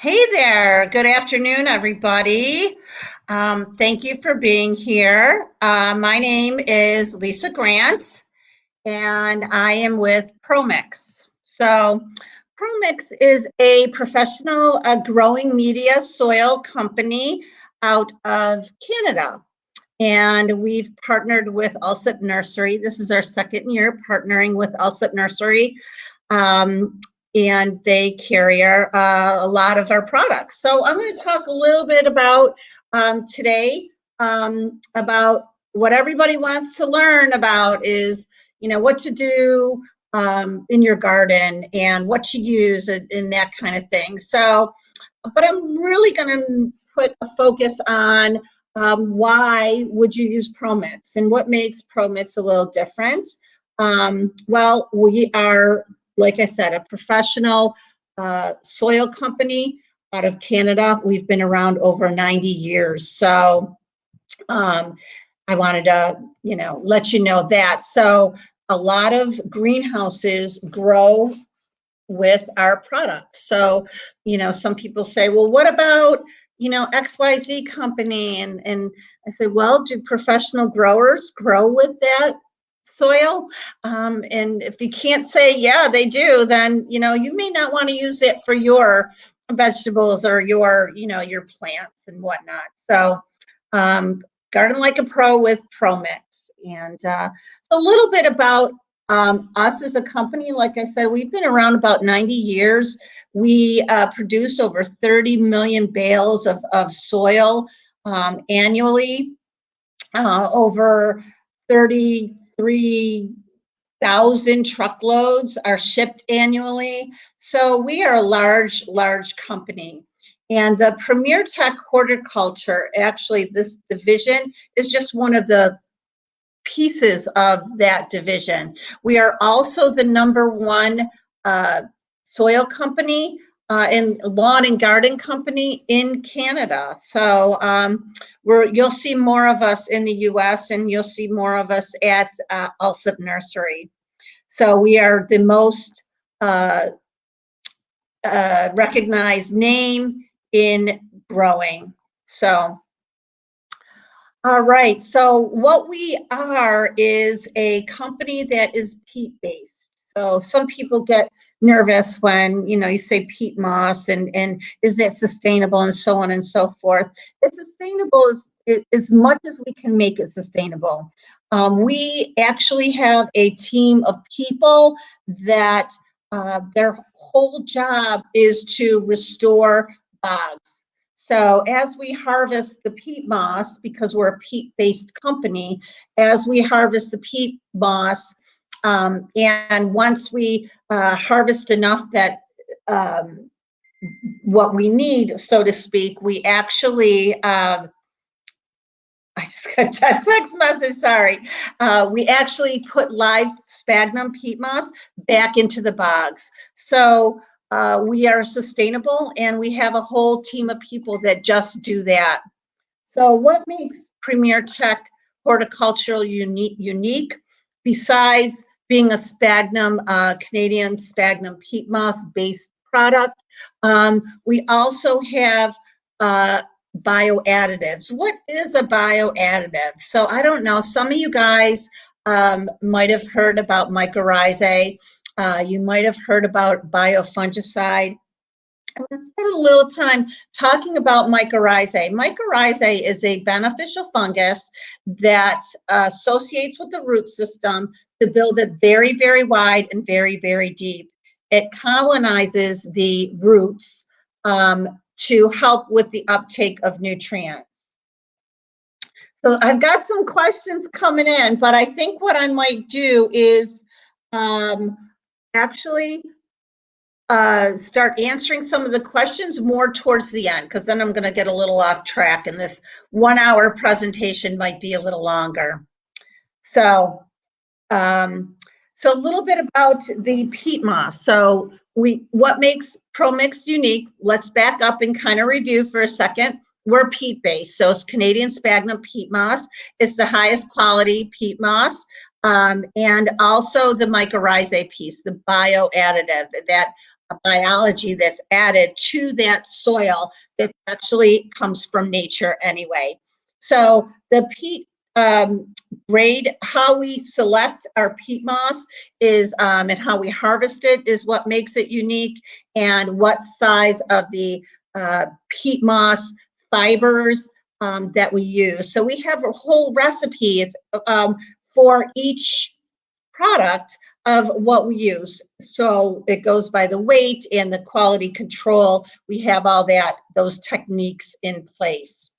Hey there. Good afternoon, everybody. Thank you for being here. My name is Lisa Grant, and I am with ProMix. So, ProMix is a professional growing media soil company out of Canada. And we've partnered with Alsip Nursery. This is our second year partnering with Alsip Nursery. And they carry a lot of our products. So I'm going to talk a little bit about today about what everybody wants to learn about is, what to do in your garden and what to use and that kind of thing. So, but I'm really going to put a focus on why would you use ProMix and what makes ProMix a little different. Well, we are, like I said, a professional soil company out of Canada. We've been around over 90 years. So I wanted to, let you know that. So a lot of greenhouses grow with our products. So, some people say, well, what about, XYZ company? And I say, well, do professional growers grow with that soil? And if you can't say, yeah, they do, then, you may not want to use it for your vegetables or your plants and whatnot. So, Garden Like a Pro with ProMix. And a little bit about us as a company. Like I said, we've been around about 90 years. We produce over 30 million bales of soil annually. Over 33,000 truckloads are shipped annually. So we are a large company. And the Premier Tech Horticulture, actually, this division is just one of the pieces of that division. We are also the #1 soil company and lawn and garden company in Canada. So you'll see more of us in the US and you'll see more of us at Alsip Nursery. So we are the most recognized name in growing. So all right, so what we are is a company that is peat based. So some people get nervous when you say peat moss and is it sustainable and so on and so forth. It's sustainable as much as we can make it sustainable. We actually have a team of people that their whole job is to restore bogs. So as we harvest the peat moss, because we're a peat-based company, as we harvest the peat moss, and once we harvest enough that what we need, so to speak, we actually, I just got a text message, sorry. We actually put live sphagnum peat moss back into the bogs. So we are sustainable and we have a whole team of people that just do that. So what makes Premier Tech Horticultural unique besides being a sphagnum, Canadian sphagnum peat moss based product? We also have bioadditives. What is a bioadditive? So I don't know, some of you guys might have heard about mycorrhizae. You might have heard about biofungicide. I'm going to spend a little time talking about mycorrhizae. Mycorrhizae is a beneficial fungus that associates with the root system to build it very, very wide and very, very deep. It colonizes the roots to help with the uptake of nutrients. So I've got some questions coming in, but I think what I might do is actually start answering some of the questions more towards the end, because then I'm going to get a little off track and this 1 hour presentation might be a little longer. So, so a little bit about the peat moss. So what makes ProMix unique? Let's back up and kind of review for a second. We're peat based, so it's Canadian sphagnum peat moss. It's the highest quality peat moss. And also the mycorrhizae piece, the bioadditive that biology that's added to that soil that actually comes from nature anyway. So the peat grade, how we select our peat moss is, and how we harvest it is what makes it unique, and what size of the peat moss fibers that we use. So we have a whole recipe. It's for each product of what we use. So it goes by the weight and the quality control. We have all those techniques in place.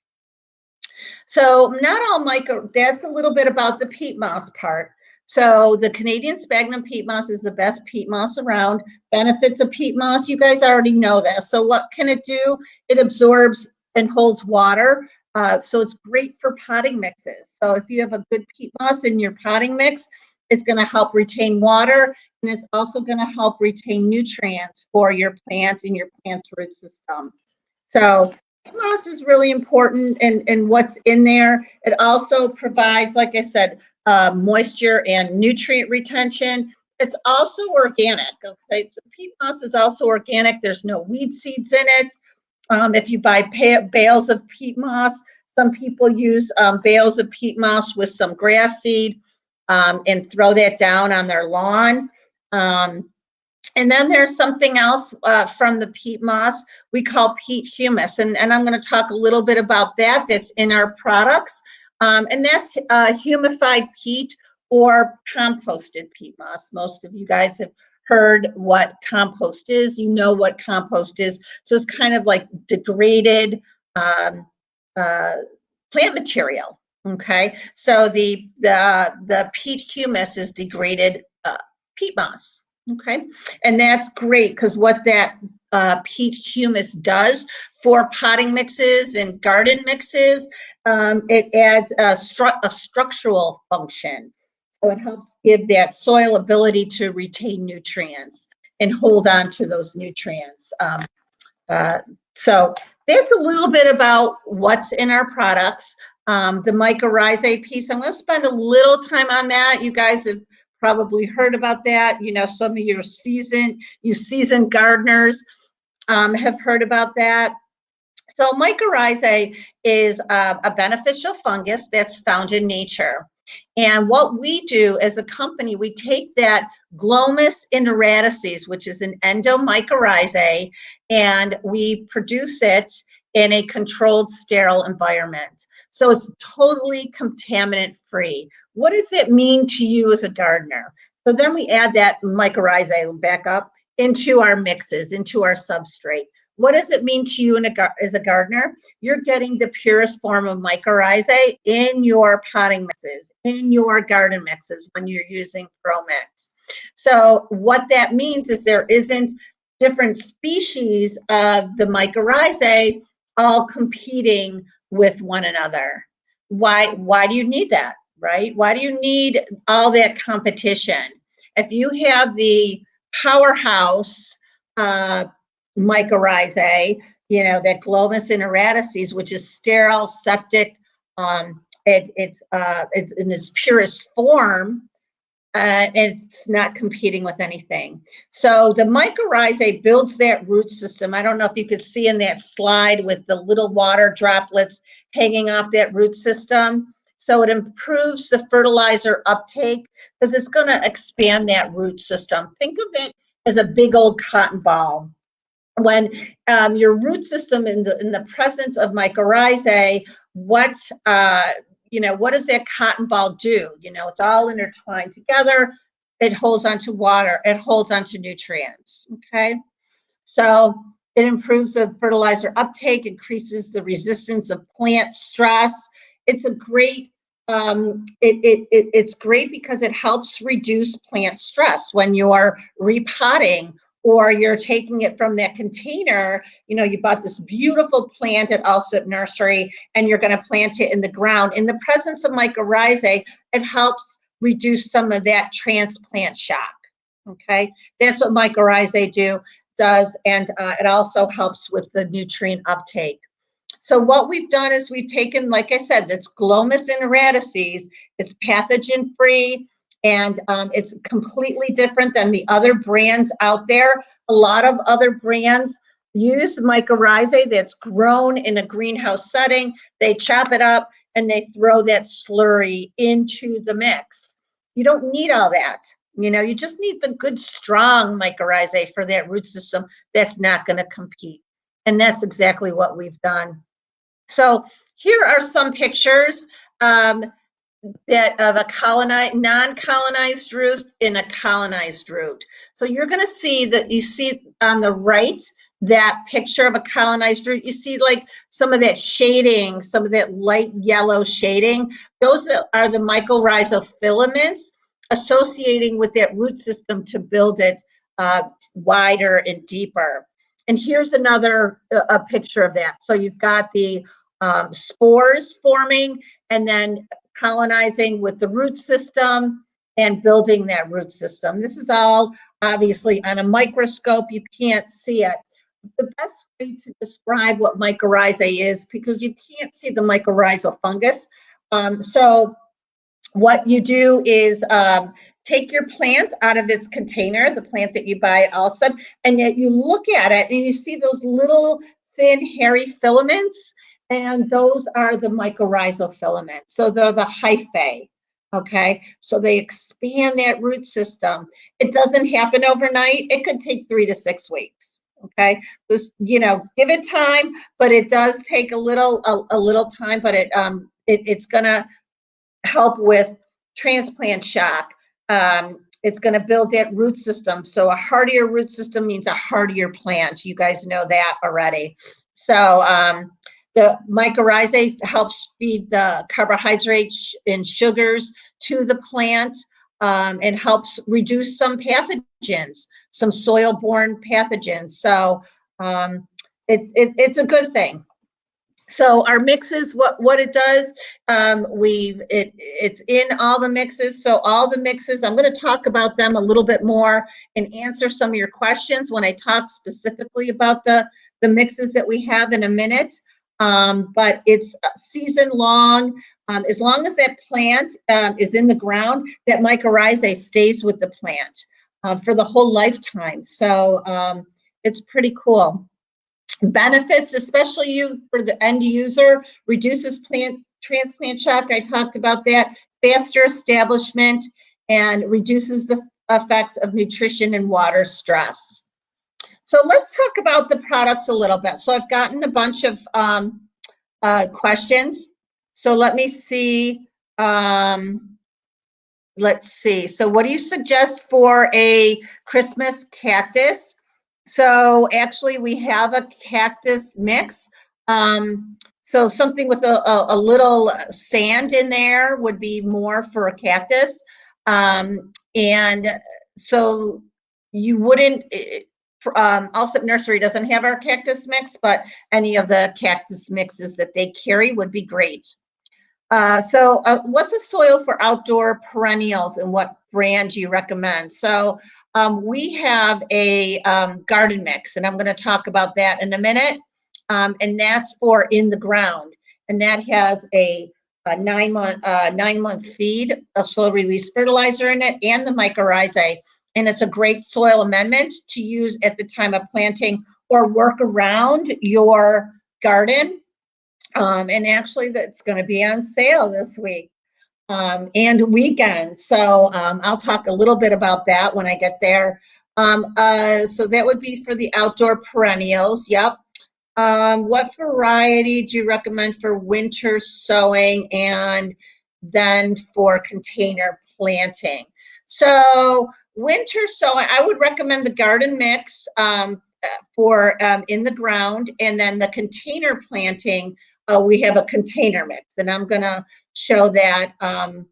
So not all that's a little bit about the peat moss part. So the Canadian sphagnum peat moss is the best peat moss around. Benefits of peat moss, you guys already know this. So what can it do? It absorbs and holds water. So it's great for potting mixes. So if you have a good peat moss in your potting mix, it's going to help retain water, and it's also going to help retain nutrients for your plant and your plant's root system. So peat moss is really important in what's in there. It also provides, like I said, moisture and nutrient retention. It's also organic. Okay, so peat moss is also organic. There's no weed seeds in it. If you buy bales of peat moss, some people use bales of peat moss with some grass seed and throw that down on their lawn. And then there's something else from the peat moss we call peat humus, and I'm going to talk a little bit about that. That's in our products, and that's humified peat or composted peat moss. Most of you guys have heard what compost is. You know what compost is. So it's kind of like degraded plant material. Okay, so the peat humus is degraded peat moss. Okay, and that's great because what that peat humus does for potting mixes and garden mixes, it adds a structural function. So it helps give that soil ability to retain nutrients and hold on to those nutrients. So that's a little bit about what's in our products. The mycorrhizae piece, I'm going to spend a little time on that. You guys have probably heard about that. You know, some of your seasoned gardeners have heard about that. So mycorrhizae is a beneficial fungus that's found in nature. And what we do as a company, we take that Glomus invalid, which is an endomycorrhizae, and we produce it in a controlled, sterile environment. So it's totally contaminant free. What does it mean to you as a gardener? So then we add that mycorrhizae back up into our mixes, into our substrate. What does it mean to you as a gardener? You're getting the purest form of mycorrhizae in your potting mixes, in your garden mixes when you're using ProMix. So what that means is there isn't different species of the mycorrhizae all competing with one another. Why do you need that, right? Why do you need all that competition? If you have the powerhouse mycorrhizae, you know, that Glomus invalid, which is sterile, septic, it's in its purest form, it's not competing with anything. So the mycorrhizae builds that root system. I don't know if you could see in that slide with the little water droplets hanging off that root system. So it improves the fertilizer uptake because it's going to expand that root system. Think of it as a big old cotton ball. When your root system in the presence of mycorrhizae, what does that cotton ball do? You know, it's all intertwined together. It holds onto water. It holds onto nutrients. Okay, so it improves the fertilizer uptake, increases the resistance of plant stress. It's a great. It's great because it helps reduce plant stress when you're repotting, or you're taking it from that container. You know, you bought this beautiful plant at Allsip Nursery and you're going to plant it in the ground. In the presence of mycorrhizae, it helps reduce some of that transplant shock. Okay, that's what mycorrhizae does, and it also helps with the nutrient uptake. So what we've done is we've taken, like I said, that's Glomus invalid. It's pathogen free. And it's completely different than the other brands out there. A lot of other brands use mycorrhizae that's grown in a greenhouse setting. They chop it up and they throw that slurry into the mix. You don't need all that. You know, you just need the good, strong mycorrhizae for that root system that's not going to compete. And that's exactly what we've done. So here are some pictures that of a colonized, non-colonized root and a colonized root. So you're going to see that you see on the right that picture of a colonized root. You see like some of that shading, some of that light yellow shading. Those are the mycorrhizal filaments associating with that root system to build it wider and deeper. And here's another a picture of that. So you've got the spores forming and then colonizing with the root system and building that root system. This is all obviously on a microscope. You can't see it. The best way to describe what mycorrhizae is, because you can't see the mycorrhizal fungus. So what you do is take your plant out of its container, the plant that you buy at Allsub, and yet you look at it and you see those little thin hairy filaments, and those are the mycorrhizal filaments. So they're the hyphae, okay? So they expand that root system. It doesn't happen overnight. It could take 3 to 6 weeks, okay? Just, you know, give it time, but it does take a little time, but it's gonna help with transplant shock. It's going to build that root system. So a hardier root system means a hardier plant. You guys know that already. So the mycorrhizae helps feed the carbohydrates and sugars to the plant and helps reduce some pathogens, some soil-borne pathogens. So it's a good thing. So our mixes, what it does, it's in all the mixes. So all the mixes, I'm going to talk about them a little bit more and answer some of your questions when I talk specifically about the mixes that we have in a minute. But it's season long. As long as that plant is in the ground, that mycorrhizae stays with the plant for the whole lifetime. So it's pretty cool. Benefits, especially you for the end user, reduces plant transplant shock. I talked about that. Faster establishment and reduces the effects of nutrition and water stress. So let's talk about the products a little bit. So I've gotten a bunch of questions. So let me see. Let's see. So what do you suggest for a Christmas cactus? So actually we have a cactus mix. So something with a little sand in there would be more for a cactus. And so you wouldn't, Allsop Nursery doesn't have our cactus mix, but any of the cactus mixes that they carry would be great. So what's a soil for outdoor perennials and what brand do you recommend? So we have a garden mix, and I'm going to talk about that in a minute. And that's for in the ground, and that has a 9-month feed, a slow release fertilizer in it, and the mycorrhizae. And it's a great soil amendment to use at the time of planting or work around your garden. And actually that's going to be on sale this week and weekend. So I'll talk a little bit about that when I get there. So that would be for the outdoor perennials. Yep. What variety do you recommend for winter sowing and then for container planting? So winter sowing, I would recommend the garden mix for in the ground, and then the container planting, we have a container mix, and I'm going to show that. I'm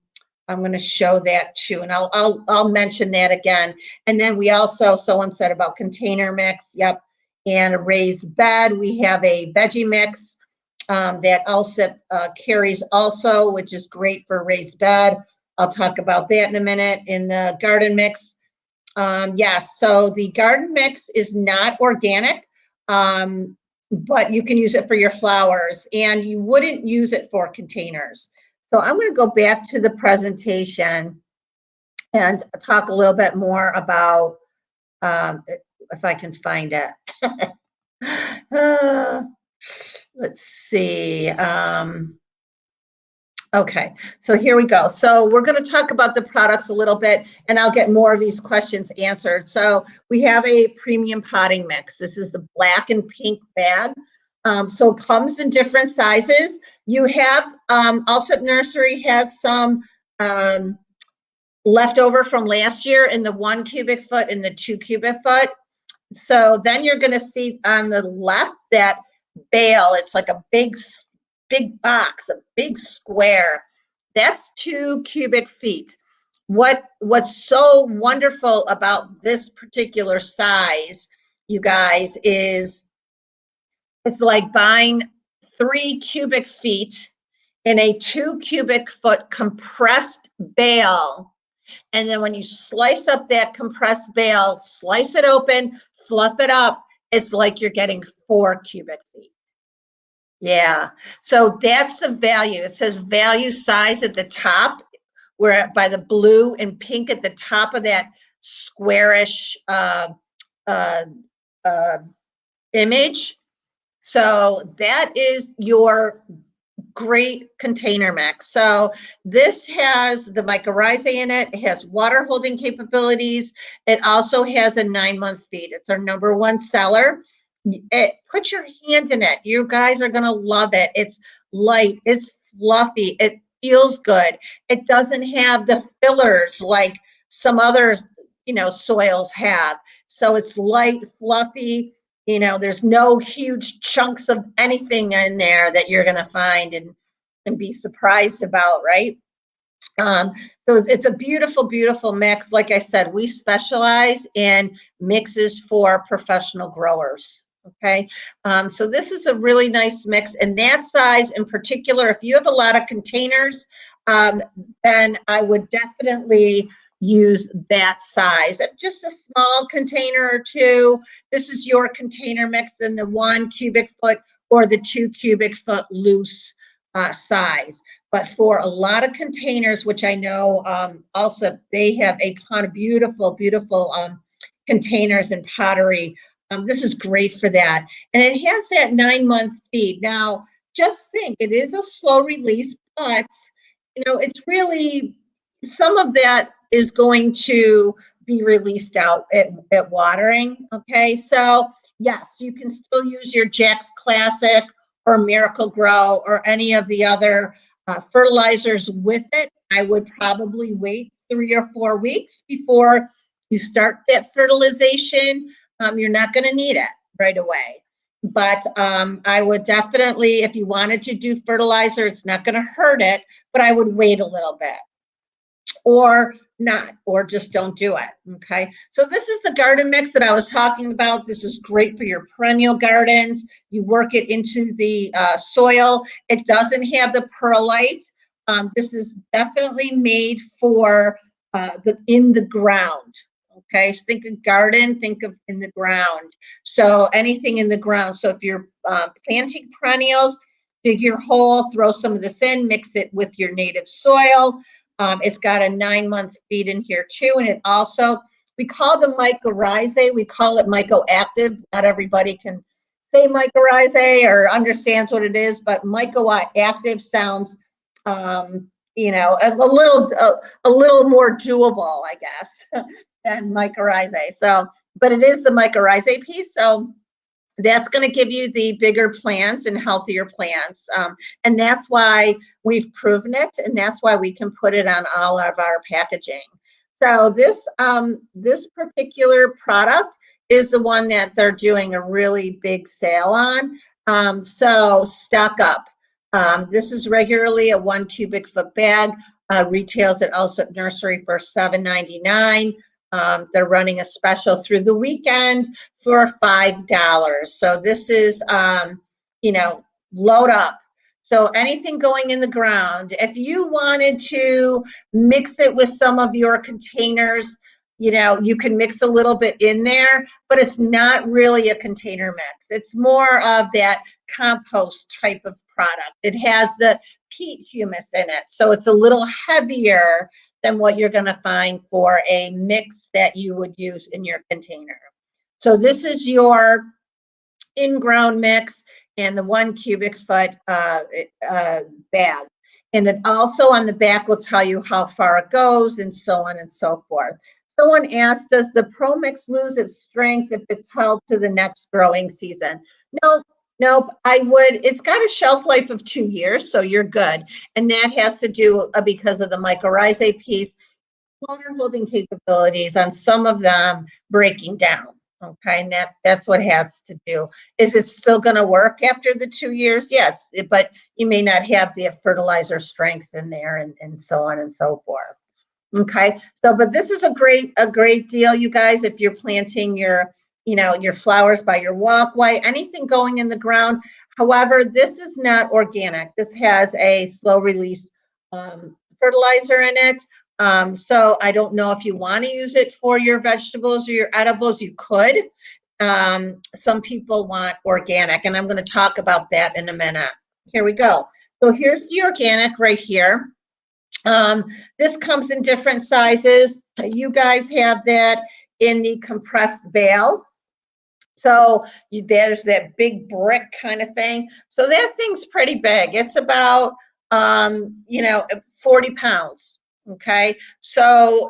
going to show that too, and I'll mention that again. And then we also, someone said about container mix, yep, and a raised bed. We have a veggie mix that also carries also, which is great for raised bed. I'll talk about that in a minute. In the garden mix, yes, so the garden mix is not organic, but you can use it for your flowers, and you wouldn't use it for containers. So I'm going to go back to the presentation, and talk a little bit more about, if I can find it. Let's see. Okay, so here we go. So we're going to talk about the products a little bit, and I'll get more of these questions answered. So we have a premium potting mix. This is the black and pink bag. So it comes in different sizes. You have, also Nursery has some left over from last year in the 1 cubic foot and the 2 cubic foot. So then you're going to see on the left that bale. It's like a big box, a big square. That's 2 cubic feet. What's so wonderful about this particular size, you guys, is it's like buying 3 cubic feet in a 2 cubic foot compressed bale. And then when you slice up that compressed bale, slice it open, fluff it up, it's like you're getting 4 cubic feet. Yeah, so that's the value. It says value size at the top, where by the blue and pink at the top of that squarish image. So that is your great container mix. So this has the mycorrhizae in it. It has water holding capabilities. It also has a 9-month feed. It's our #1 seller. Put your hand in it. You guys are going to love it. It's light. It's fluffy. It feels good. It doesn't have the fillers like some other, soils have. So it's light, fluffy. There's no huge chunks of anything in there that you're going to find and be surprised about, right? So it's a beautiful, beautiful mix. Like I said, we specialize in mixes for professional growers. Okay, so this is a really nice mix, and that size in particular, if you have a lot of containers, then I would definitely use that size. Just a small container or two. This is your container mix in the 1 cubic foot or the 2 cubic foot loose size. But for a lot of containers, which I know also they have a ton of beautiful, beautiful containers and pottery. This is great for that. And it has that 9-month feed. Now, just think, it is a slow release, but, it's really, some of that is going to be released out at watering, okay? So, yes, you can still use your Jack's Classic or Miracle Grow or any of the other fertilizers with it. I would probably wait 3 or 4 weeks before you start that fertilization. You're not going to need it right away. But I would definitely, if you wanted to do fertilizer, it's not going to hurt it, but I would wait a little bit. Or not, or just don't do it, okay? So this is the garden mix that I was talking about. This is great for your perennial gardens. You work it into the soil. It doesn't have the perlite. This is definitely made for in the ground, okay? So think of garden, think of in the ground. So anything in the ground. So if you're planting perennials, dig your hole, throw some of this in, mix it with your native soil. It's got a 9-month feed in here too, and it also, we call them Mycorrhizae, we call it Mycoactive. Not everybody can say Mycorrhizae or understands what it is, but Mycoactive sounds, a little more doable, I guess, than Mycorrhizae. So, but it is the Mycorrhizae piece, so that's going to give you the bigger plants and healthier plants. And that's why we've proven it, and that's why we can put it on all of our packaging. So this particular product is the one that they're doing a really big sale on. So stock up. This is regularly a 1 cubic foot bag, retails at Allsup Nursery for $7.99. They're running a special through the weekend for $5. So this is, load up. So anything going in the ground, if you wanted to mix it with some of your containers, you can mix a little bit in there, but it's not really a container mix. It's more of that compost type of product. It has the peat humus in it, so it's a little heavier than what you're going to find for a mix that you would use in your container. So this is your in-ground mix and the 1 cubic foot bag. And it also on the back will tell you how far it goes and so on and so forth. Someone asked, does the Pro Mix lose its strength if it's held to the next growing season? No, nope. It's got a shelf life of 2 years, so you're good. And that has to do because of the mycorrhizae piece, water holding capabilities on some of them breaking down. Okay, and that's what has to do. Is it still going to work after the 2 years? Yes, but you may not have the fertilizer strength in there and so on and so forth. Okay, so but this is a great deal, you guys, if you're planting your flowers by your walkway, anything going in the ground. However, this is not organic. This has a slow release fertilizer in it. So I don't know if you want to use it for your vegetables or your edibles. You could. Some people want organic, and I'm going to talk about that in a minute. Here we go. So here's the organic right here. This comes in different sizes. You guys have that in the compressed bale. So there's that big brick kind of thing. So that thing's pretty big. It's about 40 pounds. Okay, so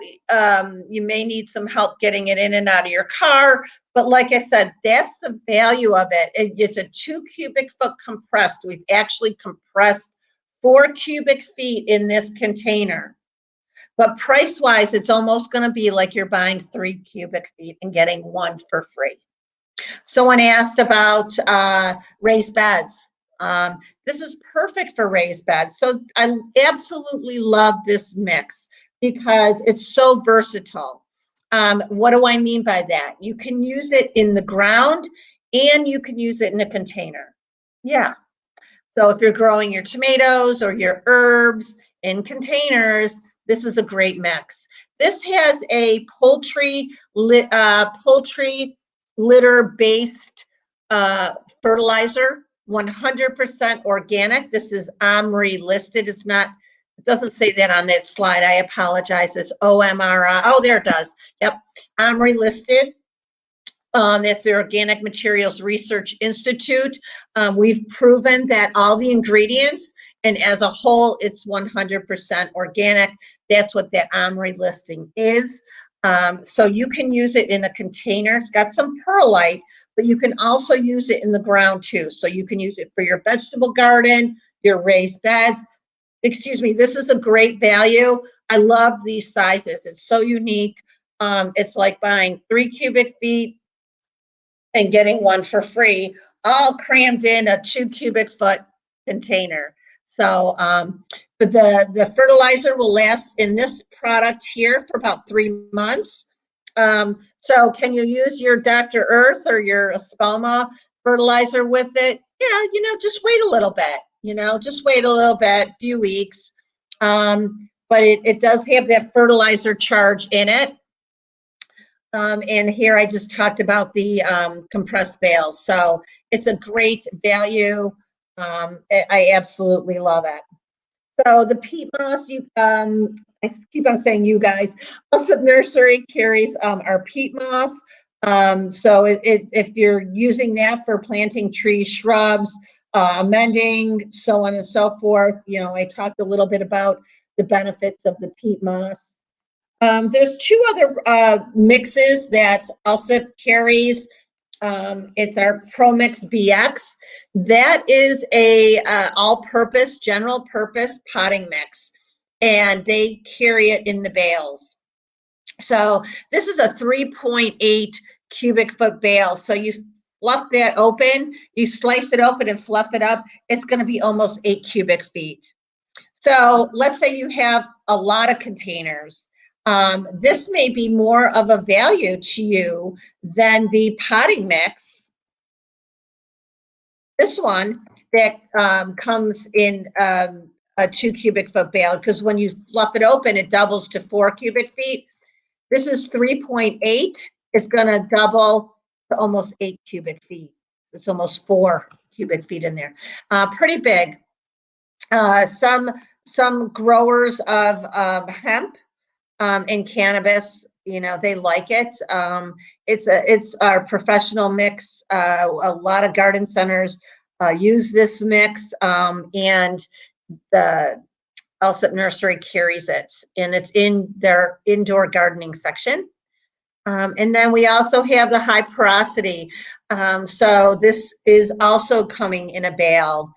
you may need some help getting it in and out of your car, but like I said, that's the value of it. It's a 2 cubic foot compressed. We've actually compressed 4 cubic feet in this container, but price wise, it's almost going to be like you're buying 3 cubic feet and getting 1 for free. Someone asked about raised beds. This is perfect for raised beds. So I absolutely love this mix because it's so versatile. What do I mean by that? You can use it in the ground and you can use it in a container. Yeah. So if you're growing your tomatoes or your herbs in containers, this is a great mix. This has a poultry litter-based fertilizer, 100% organic. This is OMRI listed. It doesn't say that on that slide. I apologize. It's OMRI. Oh, there it does. Yep, OMRI listed. That's the Organic Materials Research Institute. We've proven that all the ingredients and as a whole, it's 100% organic. That's what that OMRI listing is. So you can use it in a container. It's got some perlite, but you can also use it in the ground too. So you can use it for your vegetable garden, your raised beds. Excuse me, this is a great value. I love these sizes. It's so unique. It's like buying 3 cubic feet and getting 1 for free, all crammed in a 2 cubic foot container. So, but the fertilizer will last in this product here for about 3 months. So can you use your Dr. Earth or your Espoma fertilizer with it? Yeah, just wait a little bit, just wait a little bit, few weeks. But it does have that fertilizer charge in it. And here I just talked about the compressed bales. So it's a great value. I absolutely love it. So the peat moss, I keep on saying you guys, Alsip Nursery carries our peat moss. So if you're using that for planting trees, shrubs, amending, so on and so forth, I talked a little bit about the benefits of the peat moss. There's 2 other mixes that Alsip carries. It's our Pro Mix BX. That is a all-purpose, general purpose potting mix, and they carry it in the bales. So this is a 3.8 cubic foot bale. So you fluff that open, you slice it open and fluff it up, it's going to be almost 8 cubic feet. So let's say you have a lot of containers. This may be more of a value to you than the potting mix. This one that comes in a 2 cubic foot bale, because when you fluff it open, it doubles to 4 cubic feet. This is 3.8. It's going to double to almost 8 cubic feet. It's almost 4 cubic feet in there. Pretty big. Some growers of hemp in cannabis. You know, they like it. It's our professional mix. A lot of garden centers use this mix, and the Alsip Nursery carries it, and it's in their indoor gardening section. And then we also have the high porosity. So this is also coming in a bale,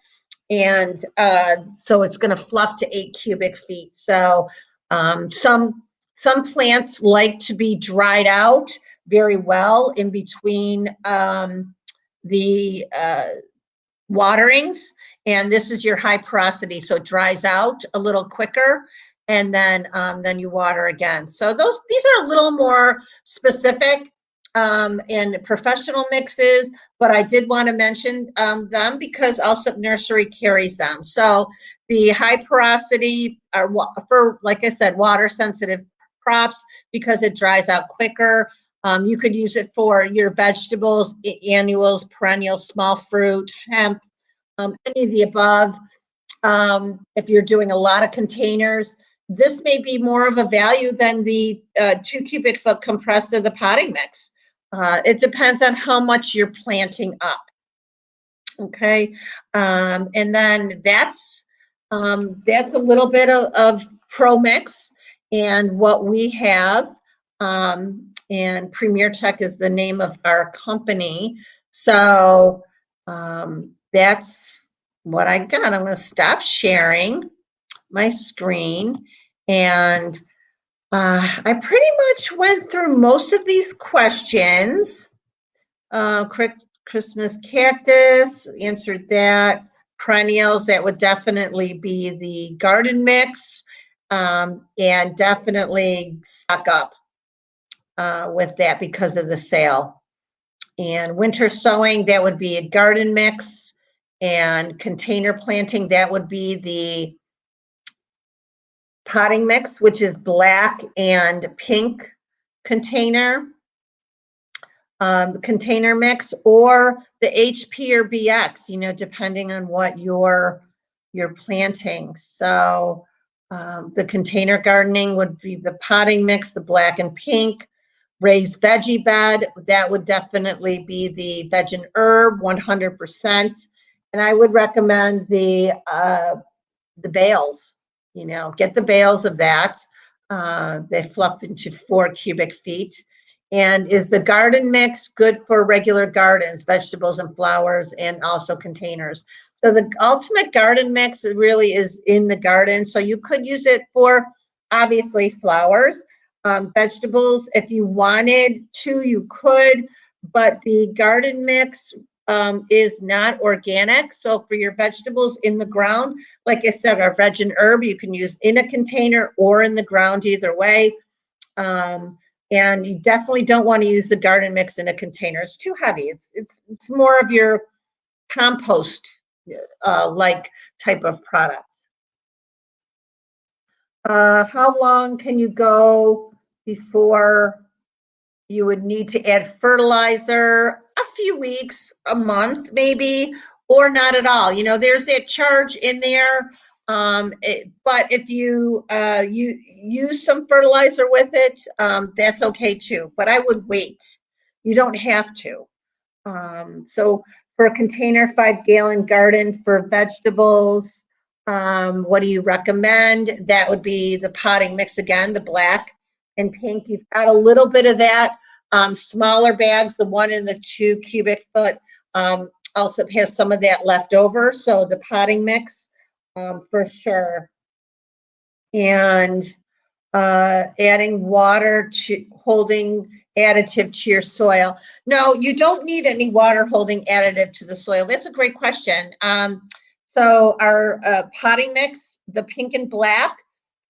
and so it's going to fluff to 8 cubic feet. So some plants like to be dried out very well in between the waterings, and this is your high porosity, so it dries out a little quicker, and then you water again. So these are a little more specific in professional mixes, but I did want to mention them because Alsip Nursery carries them. So the high porosity are for, like I said, water sensitive crops because it dries out quicker. You could use it for your vegetables, annuals, perennials, small fruit, hemp, any of the above. If you're doing a lot of containers, this may be more of a value than the 2 cubic foot compressed of the potting mix. It depends on how much you're planting up. Okay, and then that's a little bit of Pro Mix and what we have. And Premier Tech is the name of our company. So that's what I got. I'm going to stop sharing my screen, and I pretty much went through most of these questions. Christmas cactus, answered that. Perennials, that would definitely be the garden mix, and definitely stock up with that because of the sale. And winter sowing, that would be a garden mix, and container planting, that would be the potting mix, which is black and pink container. Container mix, or the HP or BX, you know, depending on what you're planting. So the container gardening would be the potting mix, the black and pink. Raised veggie bed, that would definitely be the veg and herb, 100%. And I would recommend the bales. You know, get the bales of that. They fluff into 4 cubic feet. And is the garden mix good for regular gardens, vegetables and flowers, and also containers? So the ultimate garden mix really is in the garden. So you could use it for, obviously, flowers, vegetables. If you wanted to, you could, but the garden mix is not organic. So for your vegetables in the ground, like I said, our veg and herb, you can use in a container or in the ground, either way. And you definitely don't want to use the garden mix in a container. It's too heavy. It's more of your compost like type of product. How long can you go before you would need to add fertilizer? A few weeks, a month maybe, or not at all. You know, there's that charge in there. But if you use some fertilizer with it, that's okay too. But I would wait. You don't have to. So for a container 5-gallon garden for vegetables, what do you recommend? That would be the potting mix again, the black and pink. You've got a little bit of that. Smaller bags, the 1 and the 2 cubic foot, also has some of that left over. So the potting mix. For sure. And adding water to holding additive to your soil. No, you don't need any water holding additive to the soil. That's a great question. So our potting mix, the pink and black,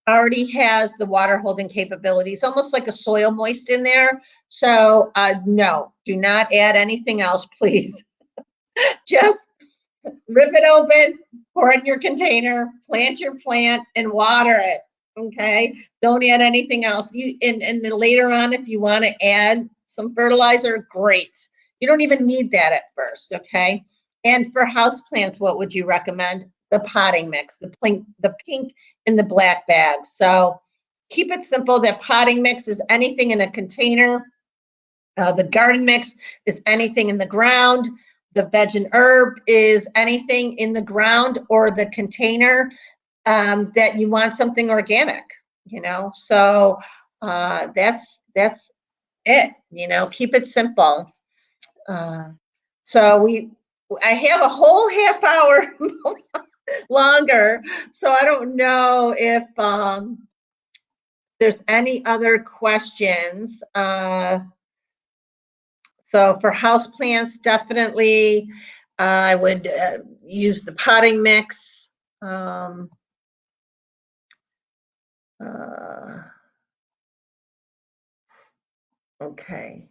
already has the water holding capabilities, almost like a soil moist in there. So no, do not add anything else, please. Just rip it open, pour it in your container, plant your plant, and water it. Okay, don't add anything else. And then later on, if you want to add some fertilizer, great. You don't even need that at first. Okay. And for house plants, what would you recommend? The potting mix, the pink and the black bag. So keep it simple. That potting mix is anything in a container. The garden mix is anything in the ground. The veg and herb is anything in the ground or the container that you want something organic, you know. So that's it, you know, keep it simple. So I have a whole half hour longer, so I don't know if there's any other questions. So for houseplants, definitely I would use the potting mix. Okay.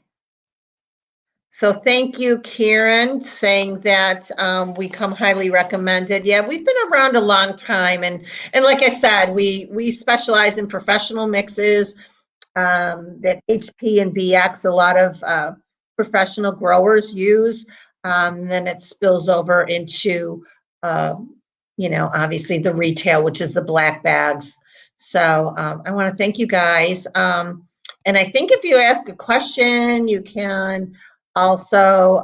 So thank you, Karen, saying that we come highly recommended. Yeah, we've been around a long time, and like I said, we specialize in professional mixes. That HP and BX, a lot of professional growers use. Then it spills over into, you know, obviously the retail, which is the black bags. So I want to thank you guys. And I think if you ask a question, you can also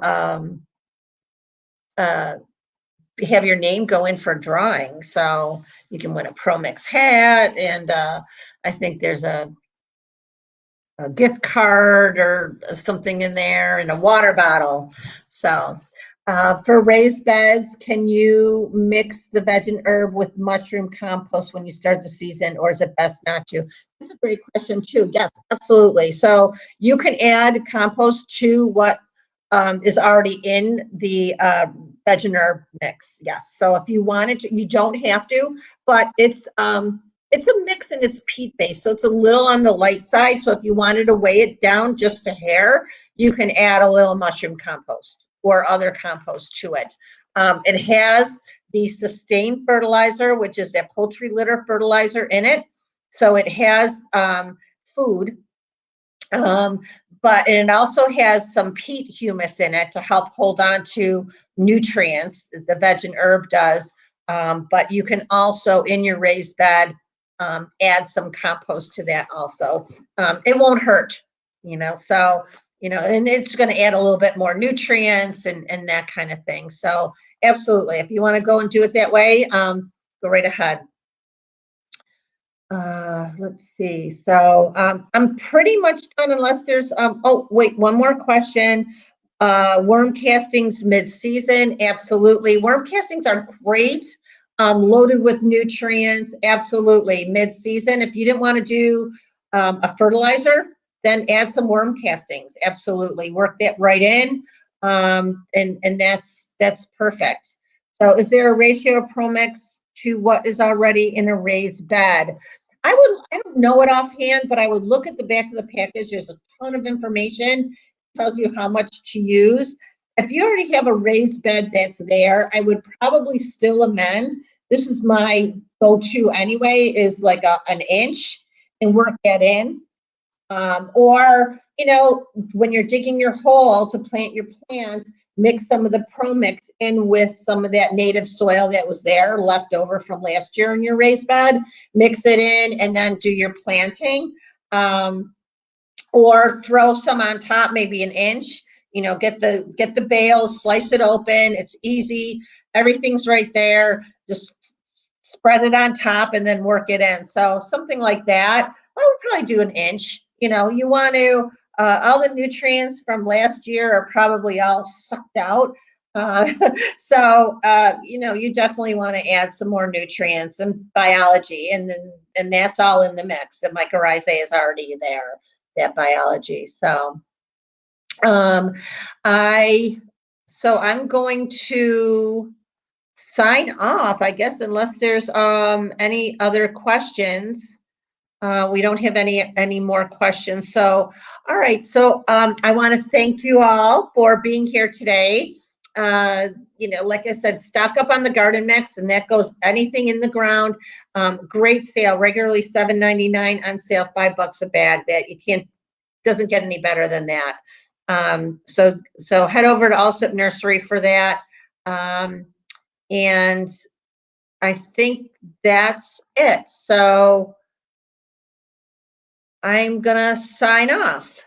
have your name go in for a drawing. So you can win a Pro Mix hat, and I think there's a gift card or something in there, and a water bottle. So for raised beds, can you mix the veg and herb with mushroom compost when you start the season, or is it best not to? That's a great question too. Yes, absolutely. So you can add compost to what is already in the veg and herb mix. Yes. So if you wanted to, you don't have to, but it's a mix and it's peat based, so it's a little on the light side. So if you wanted to weigh it down just a hair, you can add a little mushroom compost or other compost to it. It has the Sustain fertilizer, which is that poultry litter fertilizer in it. So it has food, but it also has some peat humus in it to help hold on to nutrients. The veg and herb does, but you can also, in your raised bed, add some compost to that also. It won't hurt, you know, so, you know, and it's going to add a little bit more nutrients and that kind of thing. So absolutely, if you want to go and do it that way, go right ahead. Let's see. So I'm pretty much done unless there's, oh, wait, one more question. Worm castings mid-season, absolutely. Worm castings are great, loaded with nutrients, absolutely. Mid-season, if you didn't want to do a fertilizer, then add some worm castings, absolutely. Work that right in, and that's perfect. So is there a ratio of Pro Mix to what is already in a raised bed? I don't know it offhand, but I would look at the back of the package. There's a ton of information, tells you how much to use. If you already have a raised bed that's there, I would probably still amend. This is my go-to anyway, is like an inch, and work that in. Or, you know, when you're digging your hole to plant your plant, mix some of the Pro Mix in with some of that native soil that was there left over from last year in your raised bed. Mix it in and then do your planting. Or throw some on top, maybe an inch. You know, get the bale, slice it open. It's easy. Everything's right there. Just spread it on top and then work it in. So something like that. I would probably do an inch. You know, you want to, all the nutrients from last year are probably all sucked out. So, you know, you definitely want to add some more nutrients and biology, and that's all in the mix. The mycorrhizae is already there, that biology. So, I'm going to sign off, I guess, unless there's any other questions. We don't have any more questions. So, all right. So I want to thank you all for being here today. You know, like I said, stock up on the garden mix, and that goes anything in the ground. Great sale, regularly $7.99, on sale $5 a bag. That doesn't get any better than that. So head over to Allsip Nursery for that. And I think that's it. So I'm gonna sign off.